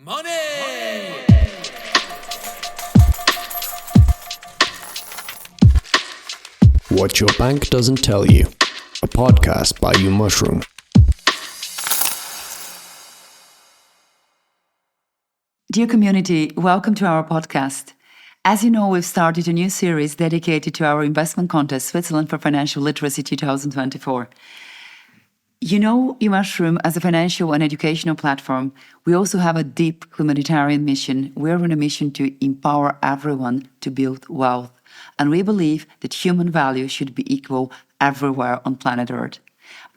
Money! What Your Bank Doesn't Tell You, a podcast by UMushroom. Dear community, welcome to our podcast. As you know, we've started a new series dedicated to our investment contest, Switzerland for Financial Literacy 2024. You know UMushroom as a financial and educational platform. We also have a deep humanitarian mission. We're on a mission to empower everyone to build wealth. And we believe that human value should be equal everywhere on planet Earth.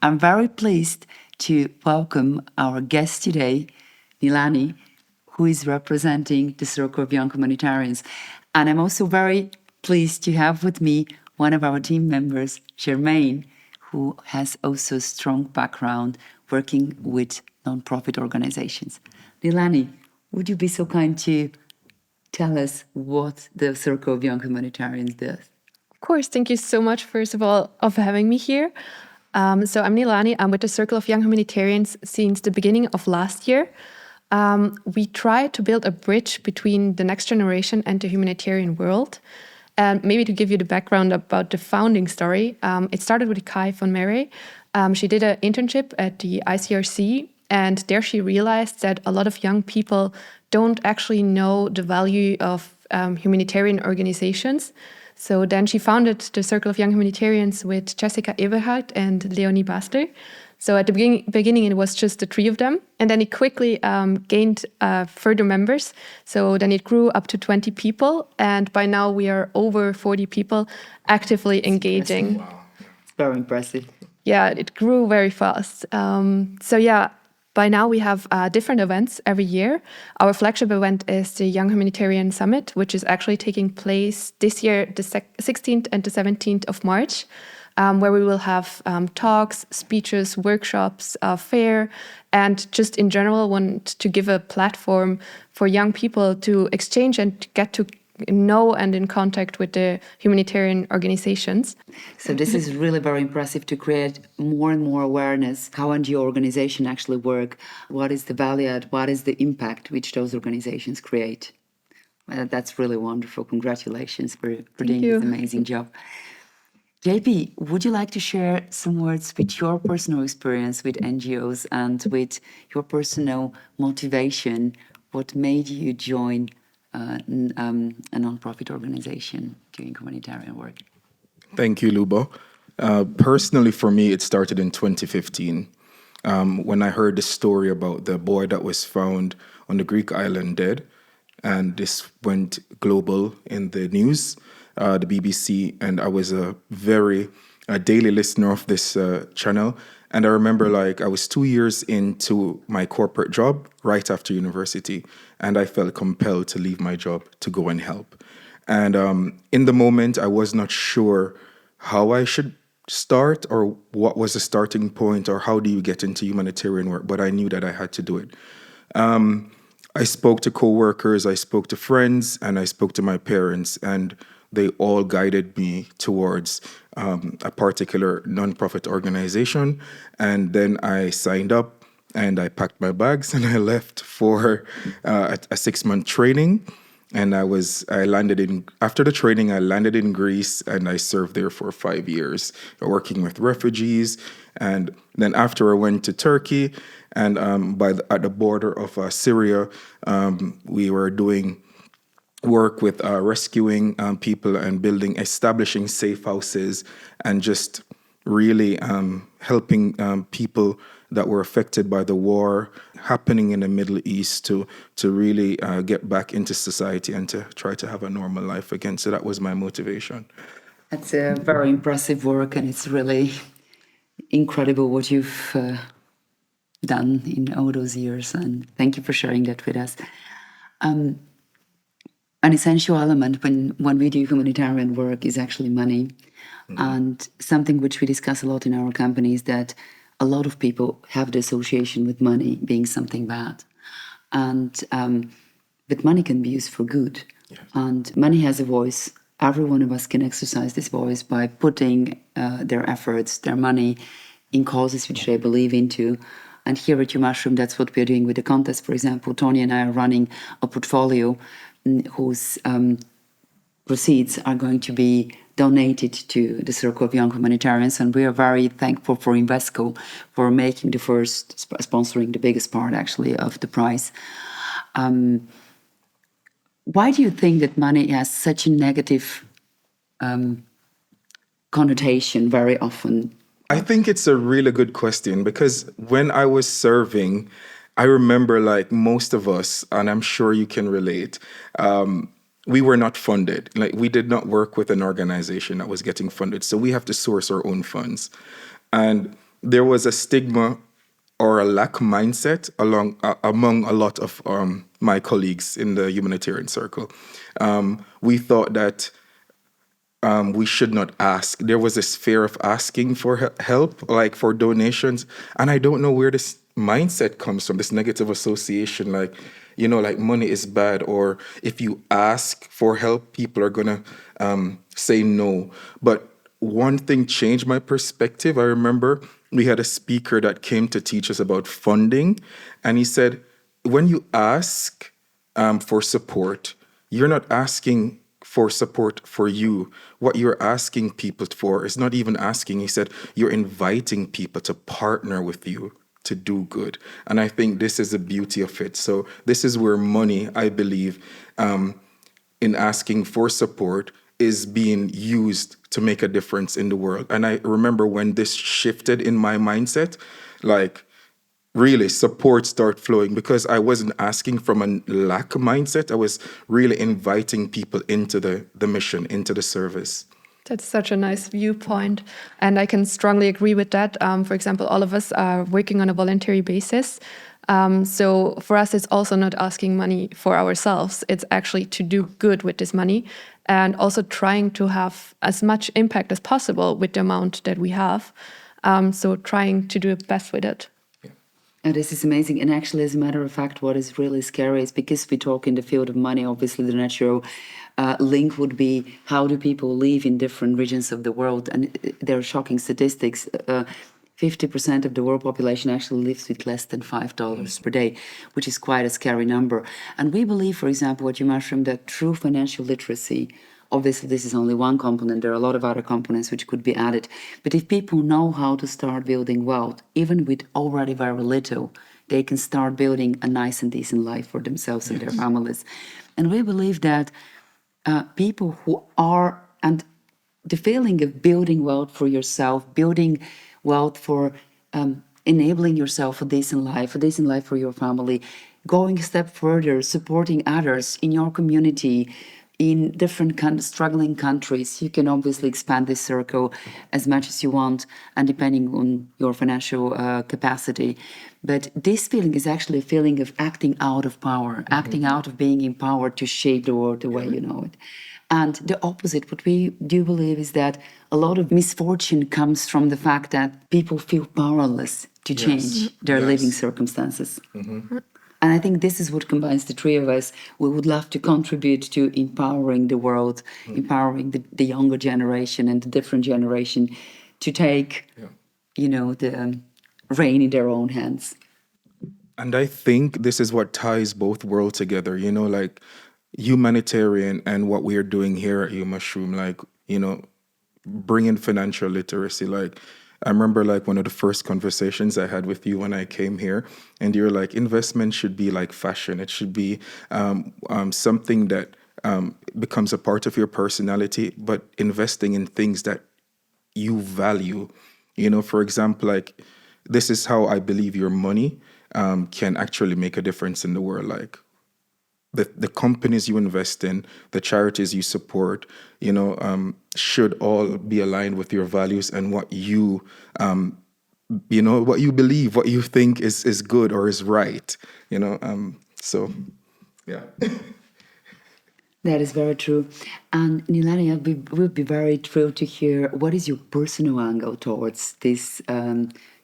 I'm very pleased to welcome our guest today, Nilani, who is representing the Circle of Young Humanitarians. And I'm also very pleased to have with me one of our team members, Germaine, who has also a strong background working with non-profit organizations. Nilani, would you be so kind to tell us what the Circle of Young Humanitarians does? Of course, thank you so much, first of all, of having me here. So I'm Nilani. I'm with the Circle of Young Humanitarians since the beginning of last year. We try to build a bridge between the next generation and the humanitarian world. And maybe to give you the background about the founding story, it started with Kai von Mary. She did an internship at the ICRC, and there she realized that a lot of young people don't actually know the value of humanitarian organizations. So then she founded the Circle of Young Humanitarians with Jessica Eberhardt and Leonie Basler. So at the beginning, it was just the three of them. And then it quickly gained further members. So then it grew up to 20 people. And by now we are over 40 people actively engaging. Wow. It's very impressive. Yeah, it grew very fast. By now we have different events every year. Our flagship event is the Young Humanitarian Summit, which is actually taking place this year, the 16th and the 17th of March. Where we will have talks, speeches, workshops, fair, and just in general want to give a platform for young people to exchange and get to know and in contact with the humanitarian organizations. So this is really very impressive to create more and more awareness. How NGO organizations actually work? What is the value add? What is the impact which those organizations create? That's really wonderful. Congratulations for doing this amazing job. JP, would you like to share some words with your personal experience with NGOs and with your personal motivation? What made you join a non-profit organization doing humanitarian work? Thank you, Lubo. Personally, for me, it started in 2015 when I heard the story about the boy that was found on the Greek island dead. And this went global in the news. The BBC, and I was a very daily listener of this channel. And I remember I was 2 years into my corporate job right after university, and I felt compelled to leave my job to go and help. And in the moment, I was not sure how I should start or what was the starting point or how do you get into humanitarian work, but I knew that I had to do it. I spoke to coworkers, I spoke to friends, and I spoke to my parents, and they all guided me towards a particular nonprofit organization. And then I signed up and I packed my bags and I left for a 6-month training. And after the training, I landed in Greece and I served there for 5 years, working with refugees. And then after I went to Turkey and at the border of Syria, we were doing work with rescuing people and establishing safe houses and just really helping people that were affected by the war happening in the Middle East to really get back into society and to try to have a normal life again. So that was my motivation. That's a very impressive work, and it's really incredible what you've done in all those years. And thank you for sharing that with us. An essential element when we do humanitarian work is actually money. Mm-hmm. And something which we discuss a lot in our company is that a lot of people have the association with money being something bad. But money can be used for good. Yes. And money has a voice. Every one of us can exercise this voice by putting their efforts, their money in causes which they believe into. And here at UMushroom, that's what we're doing with the contest. For example, Tony and I are running a portfolio whose proceeds are going to be donated to the Circle of Young Humanitarians, and we are very thankful for Invesco for making the first, sponsoring the biggest part actually of the prize. Why do you think that money has such a negative connotation very often? I think it's a really good question because when I was serving, I remember like most of us, and I'm sure you can relate, we were not funded. Like we did not work with an organization that was getting funded. So we have to source our own funds. And there was a stigma or a lack mindset among a lot of my colleagues in the humanitarian circle. We thought that we should not ask. There was this fear of asking for help, like for donations. And I don't know where this mindset comes from, this negative association, like, you know, like money is bad, or if you ask for help, people are going to say no. But one thing changed my perspective. I remember we had a speaker that came to teach us about funding. And he said, when you ask for support, you're not asking for support for you. What you're asking people for is not even asking. He said, you're inviting people to partner with you to do good. And I think this is the beauty of it. So this is where money, I believe, in asking for support is being used to make a difference in the world. And I remember when this shifted in my mindset, like really support start flowing because I wasn't asking from a lack mindset. I was really inviting people into the mission, into the service. That's such a nice viewpoint. And I can strongly agree with that. For example, all of us are working on a voluntary basis. So for us, it's also not asking money for ourselves. It's actually to do good with this money and also trying to have as much impact as possible with the amount that we have. So trying to do the best with it. And this is amazing. And actually, as a matter of fact, what is really scary is because we talk in the field of money, obviously the natural link would be how do people live in different regions of the world? And there are shocking statistics. 50% of the world population actually lives with less than $5 per day, which is quite a scary number. And we believe, for example, at UMushroom, that true financial literacy, obviously this is only one component, there are a lot of other components which could be added. But if people know how to start building wealth, even with already very little, they can start building a nice and decent life for themselves and their families. And we believe that people who are, and the feeling of building wealth for yourself, building wealth for enabling yourself a decent life for your family, going a step further, supporting others in your community, in different struggling countries. You can obviously expand this circle as much as you want, and depending on your financial capacity. But this feeling is actually a feeling of acting out of power, acting out of being empowered to shape the world the way you know it. And the opposite, what we do believe is that a lot of misfortune comes from the fact that people feel powerless to change their living circumstances. And I think this is what combines the three of us. We would love to contribute to empowering the world, empowering the younger generation and the different generation to take, the reign in their own hands. And I think this is what ties both worlds together, like humanitarian and what we are doing here at UMushroom, like, bringing financial literacy. Like, I remember like one of the first conversations I had with you when I came here, and you're like, investment should be like fashion. It should be something that becomes a part of your personality, but investing in things that you value. For example, like, this is how I believe your money can actually make a difference in the world. Like, the companies you invest in, the charities you support, should all be aligned with your values and what you, what you believe, what you think is good or is right. So, yeah. That is very true. And Nilani, we would be very thrilled to hear what is your personal angle towards this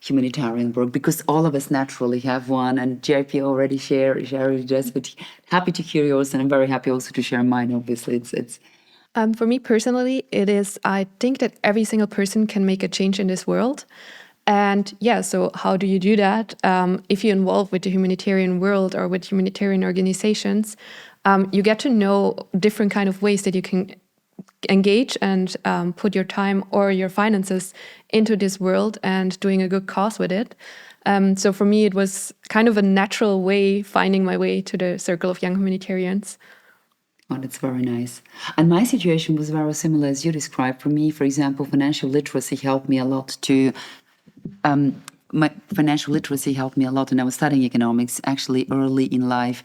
humanitarian work, because all of us naturally have one, and JP already shared this, but happy to hear yours, and I'm very happy also to share mine, obviously. It's For me personally, it is, I think that every single person can make a change in this world. And yeah, so how do you do that? If you involve with the humanitarian world or with humanitarian organizations, you get to know different kind of ways that you can engage and put your time or your finances into this world and doing a good cause with it. So for me, it was kind of a natural way, finding my way to the Circle of Young Humanitarians. Oh, that's very nice. And my situation was very similar as you described. For me, for example, financial literacy helped me a lot to. My financial literacy helped me a lot, and I was studying economics actually early in life.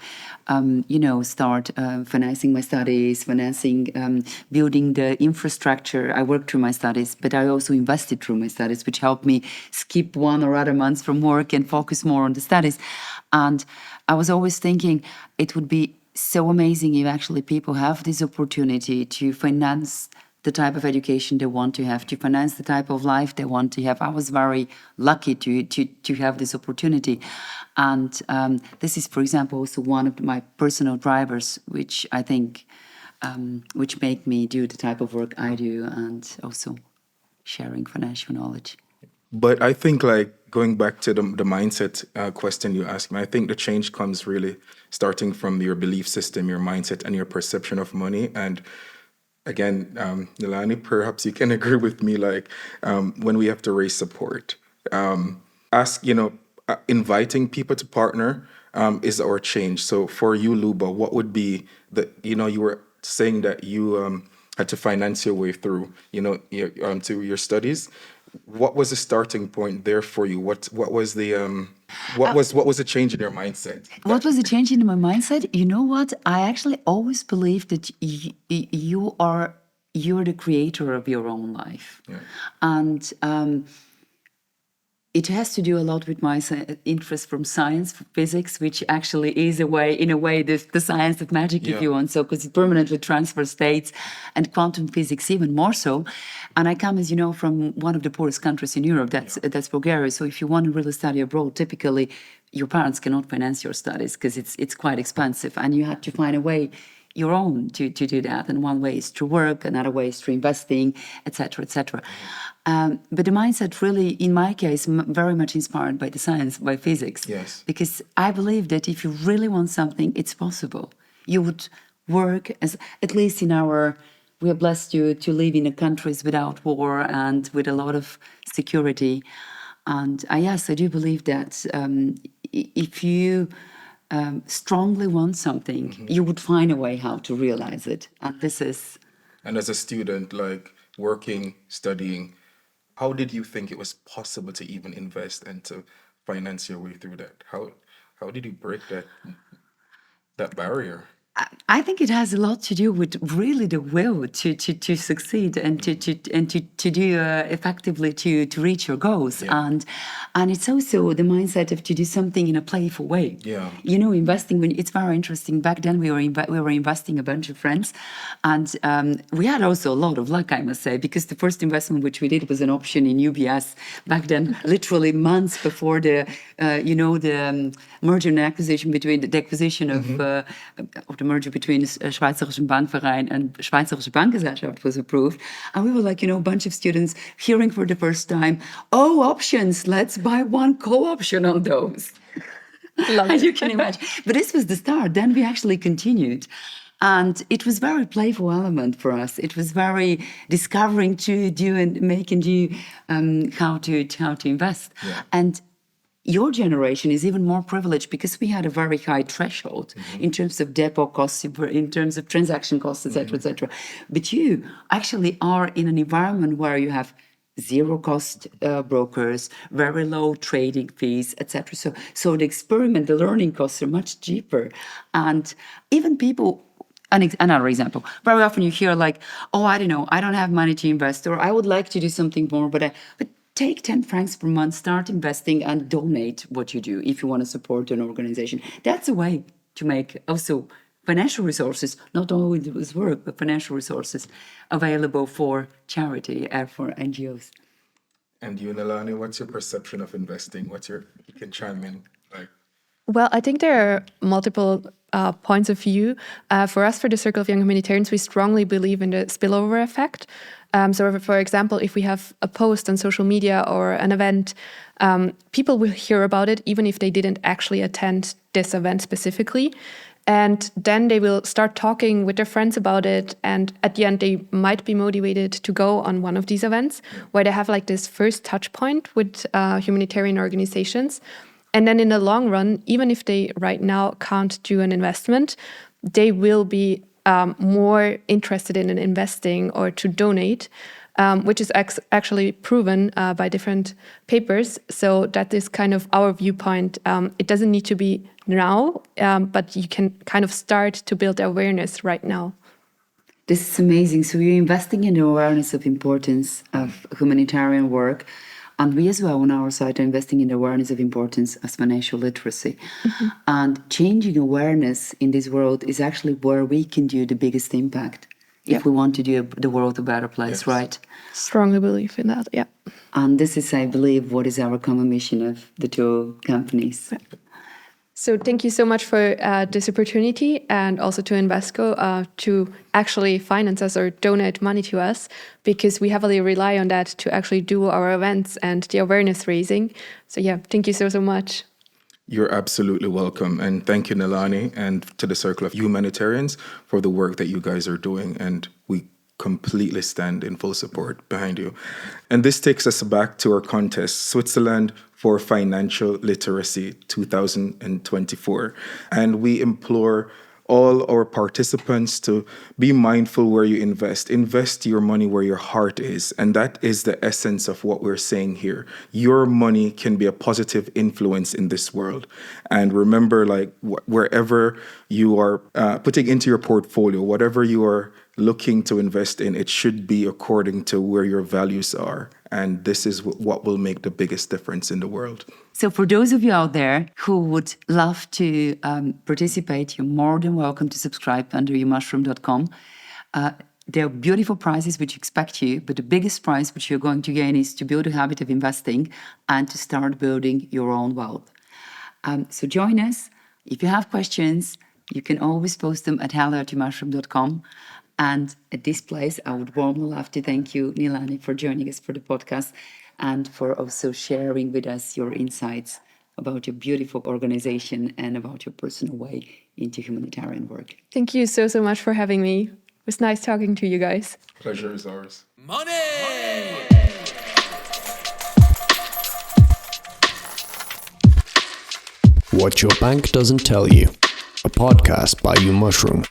Start financing my studies, building the infrastructure. I worked through my studies, but I also invested through my studies, which helped me skip one or other months from work and focus more on the studies. And I was always thinking it would be so amazing if actually people have this opportunity to finance the type of education they want to have, to finance the type of life they want to have. I was very lucky to have this opportunity. And this is, for example, also one of my personal drivers, which I think, which make me do the type of work I do, and also sharing financial knowledge. But I think, like, going back to the mindset question you asked me, I think the change comes really starting from your belief system, your mindset, and your perception of money. And again, Nilani, perhaps you can agree with me, like, when we have to raise support, inviting people to partner is our change. So for you, Luba, what would be you were saying that you had to finance your way through, to your studies. What was the starting point there for you? What was the change in your mindset? What was the change in my mindset? You know what? I actually always believed that you're the creator of your own life, and it has to do a lot with my interest from science, physics, which actually is in a way, the science of magic, if you want. So, because it permanently transfers states, and quantum physics even more so. And I come, as you know, from one of the poorest countries in Europe. That's Bulgaria. So, if you want to really study abroad, typically your parents cannot finance your studies because it's quite expensive, and you have to find a way your own to do that. And one way is through work, another way is through investing, etc., etc. But the mindset really, in my case, very much inspired by the science, by physics. Yes. Because I believe that if you really want something, it's possible. You would work, at least we are blessed to live in countries without war and with a lot of security. And yes, I do believe that if you strongly want something, you would find a way how to realize it. And this is... And as a student, like working, studying, how did you think it was possible to even invest and to finance your way through that? How did you break that barrier? I think it has a lot to do with really the will to succeed and to do effectively to reach your goals, and it's also the mindset of to do something in a playful way. Yeah. Investing, it's very interesting. Back then we were investing a bunch of friends, and we had also a lot of luck, I must say, because the first investment which we did was an option in UBS back then, literally months before the merger and acquisition the acquisition of the merger between Schweizerischen Bankverein and Schweizerische Bankgesellschaft was approved. And we were like, a bunch of students hearing for the first time, options, let's buy one co-option on those. As you can imagine. But this was the start. Then we actually continued. And it was very playful element for us. It was very discovering to do and making do how to invest. Yeah. And your generation is even more privileged because we had a very high threshold in terms of depot costs, in terms of transaction costs, etc., etc. But you actually are in an environment where you have zero cost brokers, very low trading fees, etc. So the experiment, the learning costs are much cheaper, and even people. Another example. Very often you hear like, I don't know, I don't have money to invest, or I would like to do something more, but take 10 francs per month, start investing, and donate what you do if you want to support an organization. That's a way to make also financial resources, not only with work, but financial resources available for charity and for NGOs. And you, Nilani, what's your perception of investing? You can chime in. Well, I think there are multiple points of view. For us, for the Circle of Young Humanitarians, we strongly believe in the spillover effect. So, for example, if we have a post on social media or an event, people will hear about it even if they didn't actually attend this event specifically. And then they will start talking with their friends about it. And at the end, they might be motivated to go on one of these events where they have like this first touch point with humanitarian organizations. And then in the long run, even if they right now can't do an investment, they will be more interested in investing or to donate, which is actually proven by different papers. So that is kind of our viewpoint. It doesn't need to be now, but you can kind of start to build awareness right now. This is amazing. So you're investing in the awareness of importance of humanitarian work. And we as well on our side are investing in the awareness of importance of financial literacy. Mm-hmm. And changing awareness in this world is actually where we can do the biggest impact if we want to do the world a better place, right? Strongly believe in that, yeah. And this is, I believe, what is our common mission of the two companies. Yeah. So thank you so much for this opportunity, and also to Invesco to actually finance us or donate money to us, because we heavily rely on that to actually do our events and the awareness raising. So yeah, thank you so much. You're absolutely welcome. And thank you, Nilani, and to the Circle of Humanitarians for the work that you guys are doing. And we completely stand in full support behind you. And this takes us back to our contest, Switzerland for Financial Literacy 2024. And we implore all our participants to be mindful where you invest. Invest your money where your heart is. And that is the essence of what we're saying here. Your money can be a positive influence in this world. And remember, like wherever you are putting into your portfolio, whatever you are looking to invest in, it should be according to where your values are. And this is what will make the biggest difference in the world. So for those of you out there who would love to participate, you're more than welcome to subscribe under UMushroom.com. There are beautiful prizes which expect you, but the biggest prize which you're going to gain is to build a habit of investing and to start building your own wealth. So join us. If you have questions, you can always post them at hello@umushroom.com. And at this place, I would warmly love to thank you, Nilani, for joining us for the podcast and for also sharing with us your insights about your beautiful organization and about your personal way into humanitarian work. Thank you so much for having me. It was nice talking to you guys. Pleasure is ours. Money! What Your Bank Doesn't Tell You, a podcast by UMushroom.